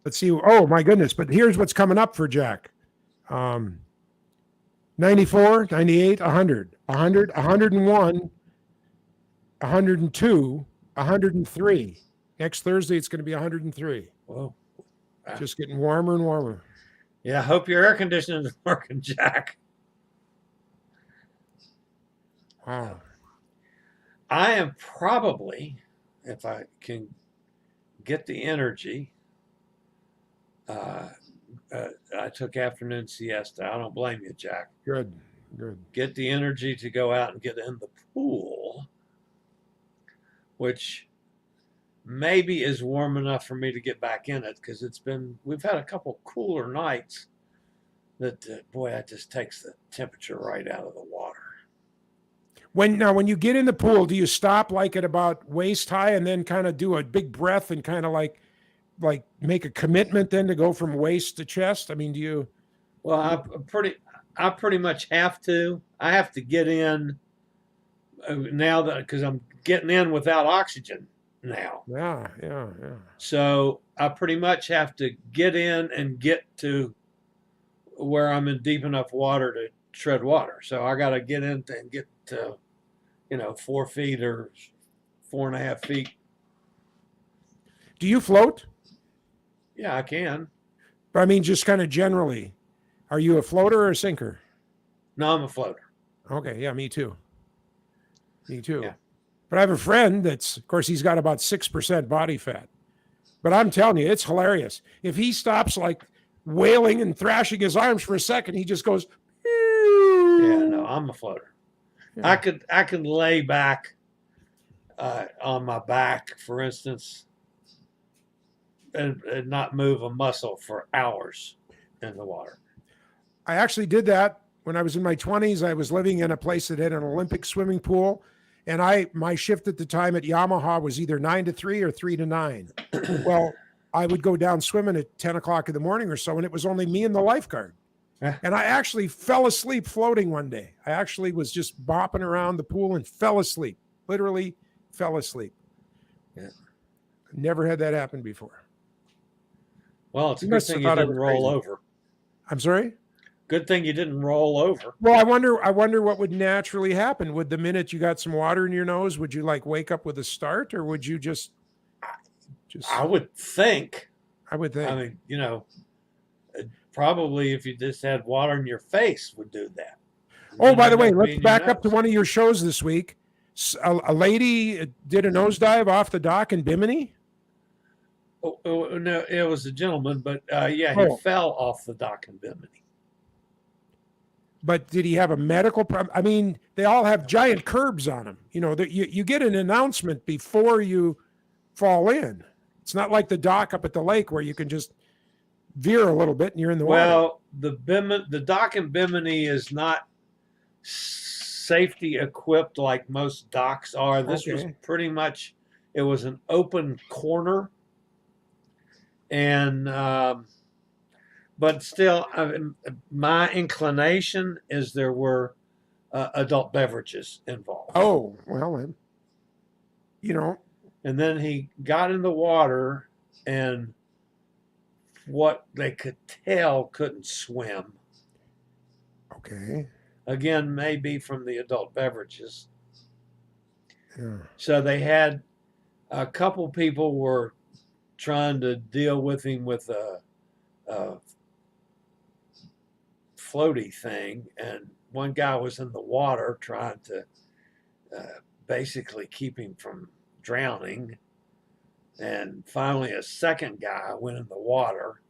Let's see. Oh, my goodness. But here's what's coming up for Jack. 94, 98, 100, 100, 101, 102, 103. Next Thursday, it's going to be 103. Whoa. Wow. Just getting warmer and warmer. Yeah, I hope your air conditioning is working, Jack. Wow. I am probably, if I can get the energy, I took afternoon siesta. I don't blame you, Jack. Good, good. Get the energy to go out and get in the pool, which maybe is warm enough for me to get back in it, because we've had a couple cooler nights that, boy, that just takes the temperature right out of the water. When you get in the pool, do you stop like at about waist high and then kind of do a big breath and kind of like make a commitment then to go from waist to chest? I mean, do you? Well, I pretty much have to. I have to get in now because I'm getting in without oxygen now. Yeah. So I pretty much have to get in and get to where I'm in deep enough water to tread water. So I got to get in and get to, 4 feet or 4.5 feet. Do you float? Yeah, I can. But I mean, just kind of generally, are you a floater or a sinker? No, I'm a floater. Okay. Yeah, me too. Yeah. But I have a friend of course, he's got about 6% body fat. But I'm telling you, it's hilarious. If he stops like wailing and thrashing his arms for a second, he just goes. Yeah, no, I'm a floater. Yeah. I can lay back on my back, for instance, and not move a muscle for hours in the water. I actually did that when I was in my 20s. I was living in a place that had an Olympic swimming pool, and my shift at the time at Yamaha was either 9 to 3 or 3 to 9. Well, I would go down swimming at 10 o'clock in the morning or so, and it was only me and the lifeguard. And I actually fell asleep floating one day. I actually was just bopping around the pool and fell asleep. Literally fell asleep. Yeah. Never had that happen before. Well, it's a good thing you didn't roll over. I'm sorry? Good thing you didn't roll over. Well, I wonder what would naturally happen. Would the minute you got some water in your nose, would you like wake up with a start, or would you just I would think. I mean, probably if you just had water in your face would do that. Oh, by the way, let's back up to one of your shows this week. A lady did a nosedive off the dock in Bimini. Oh, no, it was a gentleman, but he fell off the dock in Bimini. But did he have a medical problem? I mean, they all have giant curbs on them. You get an announcement before you fall in. It's not like the dock up at the lake where you can just veer a little bit and you're in the water. Well, the dock in Bimini is not safety equipped like most docks are. This was pretty much, it was an open corner. And but still, my inclination is there were adult beverages involved. Oh, well, then, And then he got in the water, and what they could tell couldn't swim. Okay. Again, maybe from the adult beverages. Yeah. So they had a couple people were trying to deal with him with a floaty thing, and one guy was in the water trying to basically keep him from drowning, and finally a second guy went in the water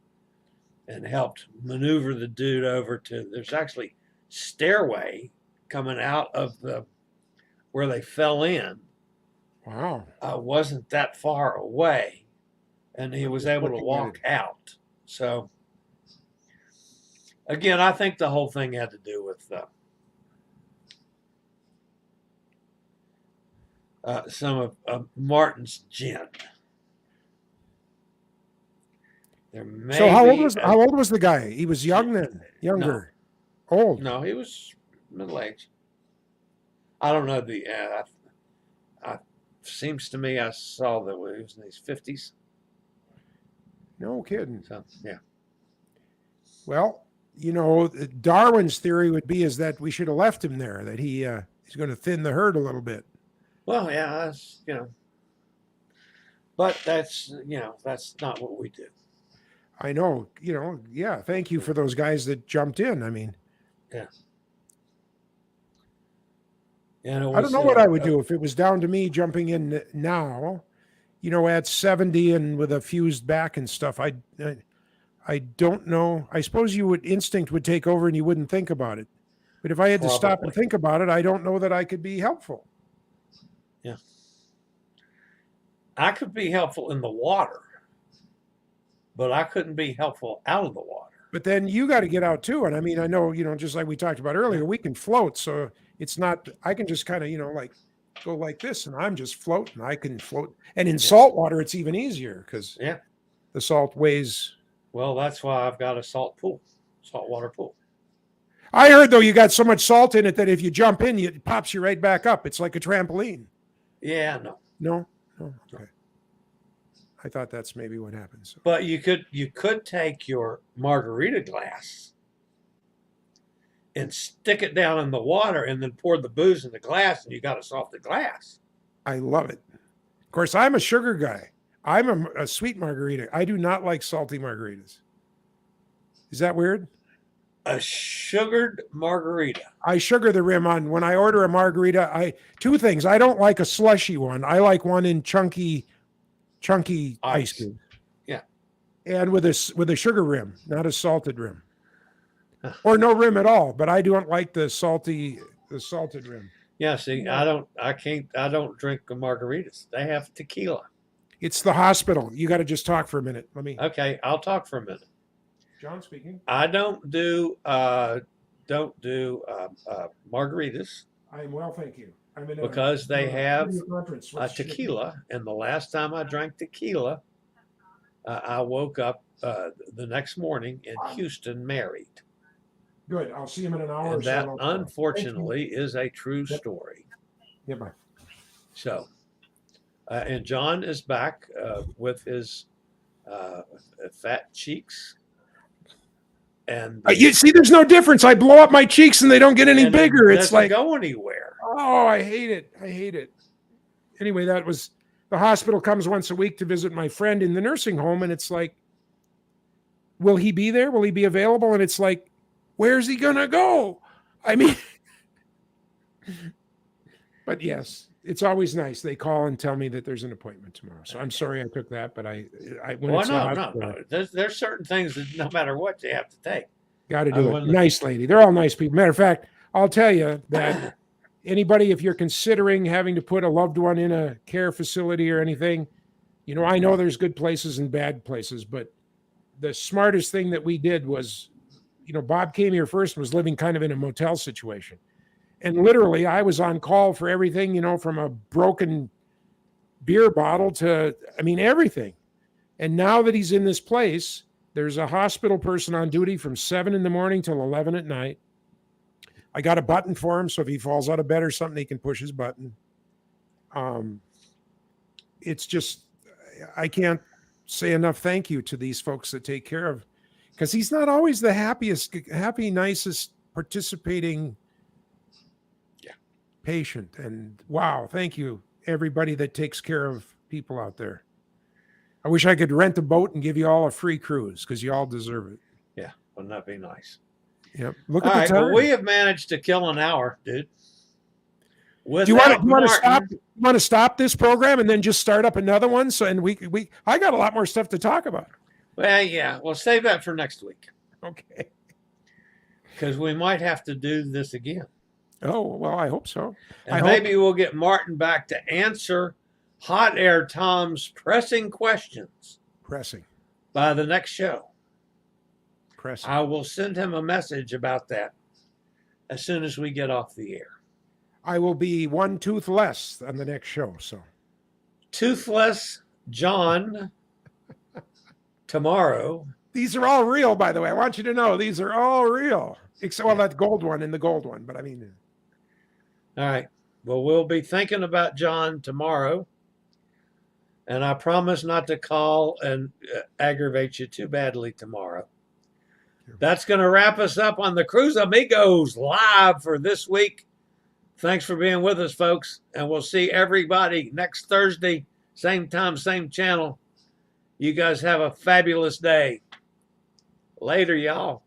and helped maneuver the dude over to, there's actually stairway coming out of where they fell in. Wow. Wasn't that far away, and he was able to walk out. So again, I think the whole thing had to do with some of Martin's gin. So how old was the guy? He was young then, younger. Old. No, he was middle aged. I don't know seems to me I saw that he was in his 50s. No kidding. So yeah. Well, Darwin's theory would be is that we should have left him there, that he's going to thin the herd a little bit. Well, yeah, that's but that's not what we do. I know, yeah. Thank you for those guys that jumped in. I mean, yeah. And I don't know what I would do if it was down to me jumping in now, at 70 and with a fused back and stuff. I don't know. I suppose instinct would take over and you wouldn't think about it. But if I had to stop and think about it, I don't know that I could be helpful. Yeah. I could be helpful in the water, but I couldn't be helpful out of the water. But then you got to get out too. And I mean, I know, just like we talked about earlier, we can float. So it's not, I can just kind of, like go like this and I'm just floating. I can float. And in salt water, it's even easier because the salt weighs. Well, that's why I've got a saltwater pool. I heard though, you got so much salt in it that if you jump in, it pops you right back up. It's like a trampoline. Yeah, no. No? Okay. I thought that's maybe what happens. But you could take your margarita glass and stick it down in the water and then pour the booze in the glass and you got a salted glass. I love it. Of course, I'm a sugar guy. I'm a sweet margarita. I do not like salty margaritas. Is that weird? A sugared margarita. I sugar the rim on when I order a margarita. Two things. I don't like a slushy one. I like one in chunky ice cube. Yeah. And with a sugar rim, not a salted rim. Or no rim at all, but I don't like the salted rim. Yeah, see, I don't drink margaritas. They have tequila. It's the hospital. You got to just talk for a minute. Okay, I'll talk for a minute. John speaking. I don't do margaritas. I'm well, thank you. Because they have a tequila, and the last time I drank tequila, I woke up the next morning in Houston married. Good. I'll see him in an hour. And that, unfortunately, is a true story. Yeah, bye. So, and John is back with his fat cheeks. And you see, there's no difference. I blow up my cheeks and they don't get any bigger. It's like go anywhere. Oh, I hate it. Anyway, that was the hospital comes once a week to visit my friend in the nursing home, and it's like, will he be there? Will he be available? And it's like, where's he gonna go? I mean, but yes, it's always nice. They call and tell me that there's an appointment tomorrow. So I'm sorry I took that, but no. There's certain things that no matter what you have to take. Got to do it. Nice lady. They're all nice people. Matter of fact, I'll tell you that anybody, if you're considering having to put a loved one in a care facility or anything, I know there's good places and bad places, but the smartest thing that we did was, Bob came here first and was living kind of in a motel situation. And literally, I was on call for everything, from a broken beer bottle to, everything. And now that he's in this place, there's a hospital person on duty from 7 a.m. till 11 p.m. I got a button for him, so if he falls out of bed or something, he can push his button. It's just, I can't say enough thank you to these folks that take care of, because he's not always the happy, nicest, participating patient. And wow, thank you, everybody that takes care of people out there. I wish I could rent a boat and give you all a free cruise, because you all deserve it. Yeah, wouldn't that be nice? Yep. Look at the time. Well, we have managed to kill an hour, dude. Do you want to stop this program and then just start up another one? So, and I got a lot more stuff to talk about. Well, yeah, we'll save that for next week. Okay. Because we might have to do this again. Oh, well, I hope so. And maybe we'll get Martin back to answer Hot Air Tom's pressing questions. By the next show. I will send him a message about that as soon as we get off the air. I will be one tooth less on the next show. So, Toothless John tomorrow. These are all real, by the way. I want you to know these are all real. Except, well, that gold one and the gold one, but I mean. All right. Well, we'll be thinking about John tomorrow. And I promise not to call and aggravate you too badly tomorrow. That's going to wrap us up on the Cruise Amigos Live for this week. Thanks for being with us, folks. And we'll see everybody next Thursday, same time, same channel. You guys have a fabulous day. Later, y'all.